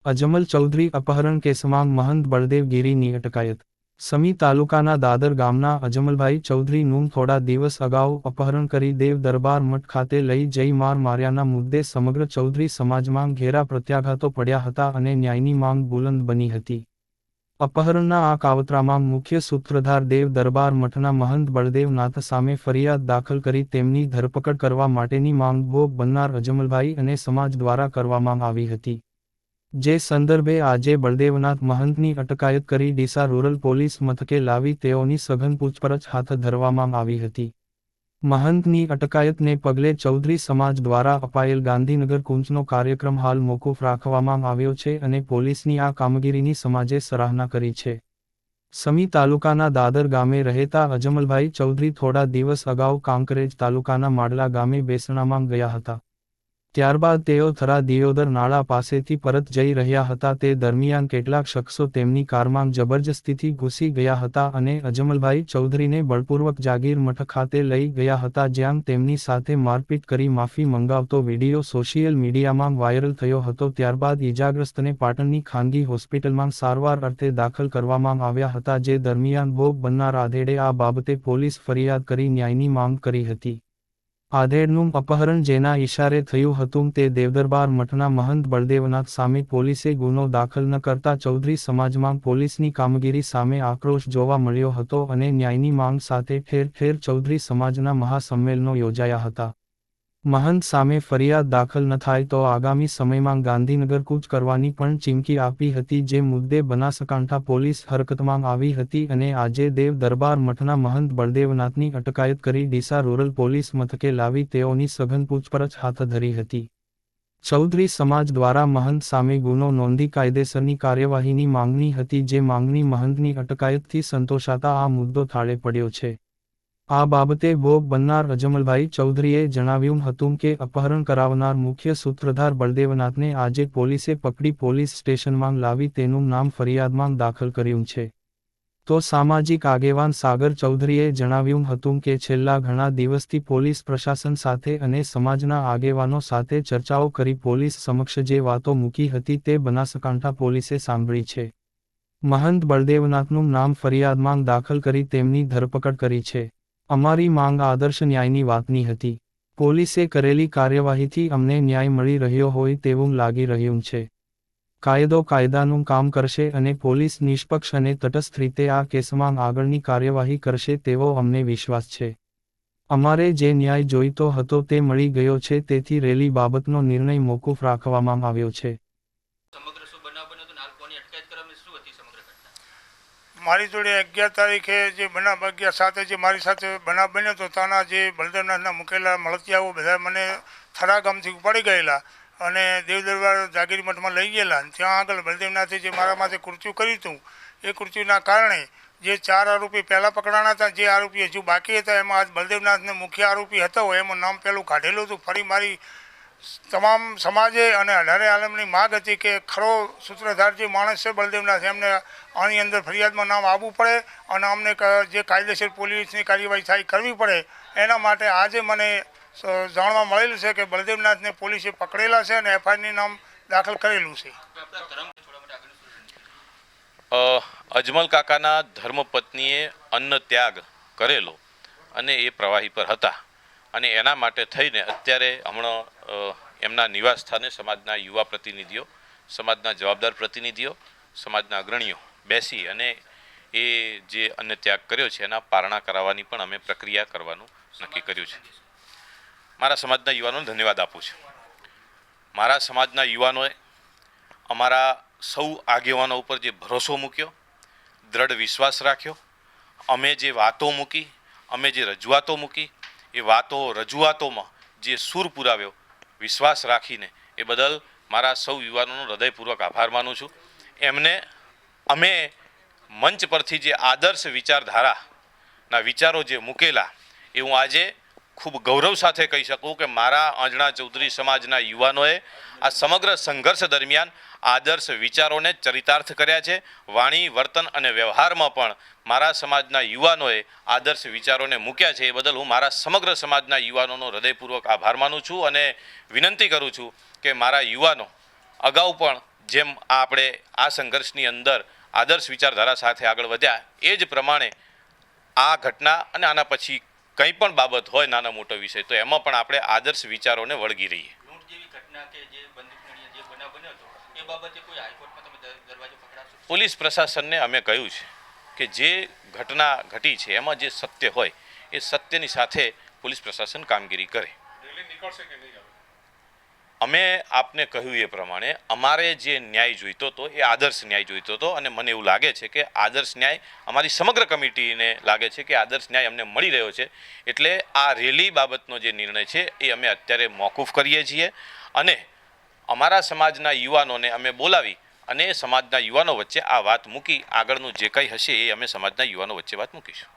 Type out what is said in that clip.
અજમલ ચૌધરી અપહરણ કેસમાં મહંત બળદેવ ગીરીની અટકાયત. સમી તાલુકાના દાદર ગામના અજમલભાઈ ચૌધરીનું થોડા દિવસ અગાઉ અપહરણ કરી દેવ દરબાર મઠ ખાતે લઈ જઈ માર માર્યાના મુદ્દે સમગ્ર ચૌધરી સમાજમાં ઘેરા પ્રત્યાઘાતો પડ્યા હતા અને ન્યાયની માંગ બુલંદ બની હતી. અપહરણના આ કાવતરામાં મુખ્ય સૂત્રધાર દેવ દરબાર મઠના મહંત બળદેવનાથ સામે ફરિયાદ દાખલ કરી તેમની ધરપકડ કરવા માટેની માંગ ભોગ બનનાર અજમલભાઈ અને સમાજ દ્વારા કરવામાં આવી હતી. જે સંદર્ભે આજે બળદેવનાથ મહંતની અટકાયત કરી ડીસા રૂરલ પોલીસ મથકે લાવી તેઓની સઘન પૂછપરછ હાથ ધરવામાં આવી હતી. મહંતની અટકાયતને પગલે ચૌધરી સમાજ દ્વારા અપાયેલ ગાંધીનગર કૂચનો કાર્યક્રમ હાલ મોકૂફ રાખવામાં આવ્યો છે અને પોલીસની આ કામગીરીની સમાજે સરાહના કરી છે. સમી તાલુકાના દાદર ગામે રહેતા અજમલભાઈ ચૌધરી થોડા દિવસ અગાઉ કાંકરેજ તાલુકાના માડલા ગામે બેસણામાં ગયા હતા. ત્યારબાદ તેઓ થરા દિયોદર નાળા પાસેથી પરત જઈ રહ્યા હતા તે દરમિયાન કેટલાક શખ્સો તેમની કારમાં જબરજસ્તીથી ઘૂસી ગયા હતા અને અજમલભાઈ ચૌધરીને બળપૂર્વક જાગીર મઠ ખાતે લઈ ગયા હતા જ્યાં તેમની સાથે મારપીટ કરી માફી મંગાવતો વિડીયો સોશિયલ મીડિયામાં વાયરલ થયો હતો. ત્યારબાદ ઈજાગ્રસ્તને પાટણની ખાનગી હોસ્પિટલમાં સારવાર અર્થે દાખલ કરવામાં આવ્યા હતા જે દરમિયાન ભોગ બનનાર આધેડે આ બાબતે પોલીસ ફરિયાદ કરી ન્યાયની માંગ કરી હતી. આધેડનું અપહરણ જેના ઇશારે થયું હતું તે દેવદરબાર મઠના મહંત બળદેવનાથ સામે પોલીસે ગુનો દાખલ ન કરતા ચૌધરી સમાજમાં પોલીસની કામગીરી સામે આક્રોશ જોવા મળ્યો હતો અને ન્યાયની માંગ સાથે ઠેર ઠેર ચૌધરી સમાજના મહાસંમેલનો યોજાયા હતા. મહંત સામે ફરિયાદ દાખલ ન થાય તો આગામી સમયમાં ગાંધીનગર કૂચ કરવાની પણ ચીમકી આપી હતી જે મુદ્દે બનાસકાંઠા પોલીસ હરકતમાં આવી હતી અને આજે દેવ દરબાર મઠના મહંત બળદેવનાથની અટકાયત કરી ડીસા રૂરલ પોલીસ મથકે લાવી તેઓની સઘન પૂછપરછ હાથ ધરી હતી. ચૌધરી સમાજ દ્વારા મહંત સામે ગુનો નોંધી કાયદેસરની કાર્યવાહીની માંગણી હતી જે માંગણી મહંતની અટકાયતથી સંતોષાતા આ મુદ્દો થાળે પડ્યો છે. આ બાબતે ભોગ બનનાર અજમલભાઈ ચૌધરીએ જણાવ્યું હતું કે અપહરણ કરાવનાર મુખ્ય સૂત્રધાર બળદેવનાથને આજે પોલીસે પકડી પોલીસ સ્ટેશનમાં લાવી તેનું નામ ફરિયાદમાં દાખલ કર્યું છે. તો સામાજિક આગેવાન સાગર ચૌધરીએ જણાવ્યું હતું કે છેલ્લા ઘણા દિવસથી પોલીસ પ્રશાસન સાથે અને સમાજના આગેવાનો સાથે ચર્ચાઓ કરી પોલીસ સમક્ષ જે વાતો મૂકી હતી તે બનાસકાંઠા પોલીસે સાંભળી છે. મહંત બળદેવનાથનું નામ ફરિયાદમાં દાખલ કરી તેમની ધરપકડ કરી છે. અમારી માંગ આદર્શ ન્યાયની વાતની હતી. પોલીસે કરેલી કાર્યવાહીથી અમને ન્યાય મળી રહ્યો હોય તેવું લાગી રહ્યું છે. કાયદો કાયદાનું કામ કરશે અને પોલીસ નિષ્પક્ષ અને તટસ્થ રીતે આ કેસમાં આગળની કાર્યવાહી કરશે તેવો અમને વિશ્વાસ છે. અમારે જે ન્યાય જોઈતો હતો તે મળી ગયો છે તેથી રેલી બાબતનો નિર્ણય મોકૂફ રાખવામાં આવ્યો છે. મારી જોડે 11 તારીખે જે બનાવ 11/7 જે મારી સાથે બનાવ બન્યો તો ત્યાંના જે બળદેવનાથના મૂકેલા મળતિયાઓ બધા મને થરા ગામથી ઉપાડી ગયેલા અને દેવદરબાર જાગીર મઠમાં લઈ ગયેલા. ત્યાં આગળ બળદેવનાથે જે મારા માથે કૃત્યુ કર્યું હતું એ કૃત્યુના કારણે જે 4 આરોપી પહેલાં પકડાણા હતા જે આરોપી હજુ બાકી હતા એમાં આજ બળદેવનાથને મુખ્ય આરોપી હતો એમાં નામ પહેલું કાઢેલું હતું. ફરી મારી તમામ સમાજે અને 18 આલમની માગ હતી કે ખરો સૂત્રધાર જે માણસ છે બળદેવનાથ એમને આની અંદર ફરિયાદમાં નામ આવવું પડે અને અમને જે કાયદેસર પોલીસની કાર્યવાહી થાય કરવી પડે. એના માટે આજે મને જાણવા મળેલું છે કે બળદેવનાથને પોલીસે પકડેલા છે અને એફઆઈઆરની નામ દાખલ કરેલું છે. અજમલ કાકાના ધર્મપત્નીએ અન્ન ત્યાગ કરેલો અને એ પ્રવાહી પર હતા અને એના માટે થઈને અત્યારે હમણાં એમના નિવાસ સ્થાને સમાજના યુવા પ્રતિનિધિઓ, સમાજના જવાબદાર પ્રતિનિધિઓ, સમાજના અગ્રણીઓ બેસી અને એ જે અન્ન ત્યાગ કર્યો છે એના પારણા કરાવવાની પણ અમે પ્રક્રિયા કરવાનું નક્કી કર્યું છે. મારા સમાજના યુવાનોને ધન્યવાદ આપું છું. મારા સમાજના યુવાનોએ અમારા સૌ આગેવાનો ઉપર જે ભરોસો મૂક્યો, દ્રઢ વિશ્વાસ રાખ્યો, અમે જે વાતો મૂકી, અમે જે રજૂઆતો મૂકી એ વાતો રજૂઆતોમાં જે સૂર પુરાવ્યો વિશ્વાસ રાખીને એ બદલ મારા સૌ યુવાનોનો હૃદયપૂર્વક આભાર માનું છું. એમને અમે મંચ પરથી જે આદર્શ વિચારધારાના વિચારો જે મૂકેલા એ હું આજે ખૂબ ગૌરવ સાથે કહી શકું કે મારા આંજણા ચૌધરી સમાજના યુવાનોએ આ સમગ્ર સંઘર્ષ દરમિયાન આદર્શ વિચારોને ચરિતાર્થ કર્યા છે. વાણી, વર્તન અને વ્યવહારમાં પણ મારા સમાજના યુવાનોએ આદર્શ વિચારોને મૂક્યા છે. એ બદલ હું મારા સમગ્ર સમાજના યુવાનોનો હૃદયપૂર્વક આભાર માનું છું અને વિનંતી કરું છું કે મારા યુવાનો અગાઉ પણ જેમ આપણે આ સંઘર્ષની અંદર આદર્શ વિચારધારા સાથે આગળ વધ્યા એ જ પ્રમાણે આ ઘટના અને આના પછી કંઈ પણ બાબત હોય નાનો મોટો વિષય તો એમાં પણ આપણે આદર્શ વિચારોને વળગી રહીએ. લૂંટ જેવી ઘટના કે જે બંદૂકની જે બનાવ બન્યો હતો એ બાબતે કોઈ હાઈકોર્ટમાં તમે દરવાજો ખખડાવશો? પોલીસ પ્રશાસનને અમે કહ્યું છે કે જે ઘટના ઘટી છે એમાં જે સત્ય હોય એ સત્યની સાથે પોલીસ પ્રશાસન કામગીરી કરે. અમે આપને કહ્યું એ પ્રમાણે અમારે જે ન્યાય જોઈતો હતો એ આદર્શ ન્યાય જોઈતો હતો અને મને એવું લાગે છે કે આદર્શ ન્યાય અમારી સમગ્ર કમિટીને લાગે છે કે આદર્શ ન્યાય અમને મળી રહ્યો છે. એટલે આ રેલી બાબતનો જે નિર્ણય છે એ અમે અત્યારે મોકૂફ કરીએ છીએ અને અમારા સમાજના યુવાનોને અમે બોલાવી અને સમાજના યુવાનો વચ્ચે આ વાત મૂકી આગળનું જે કંઈ હશે એ અમે સમાજના યુવાનો વચ્ચે વાત મૂકીશું.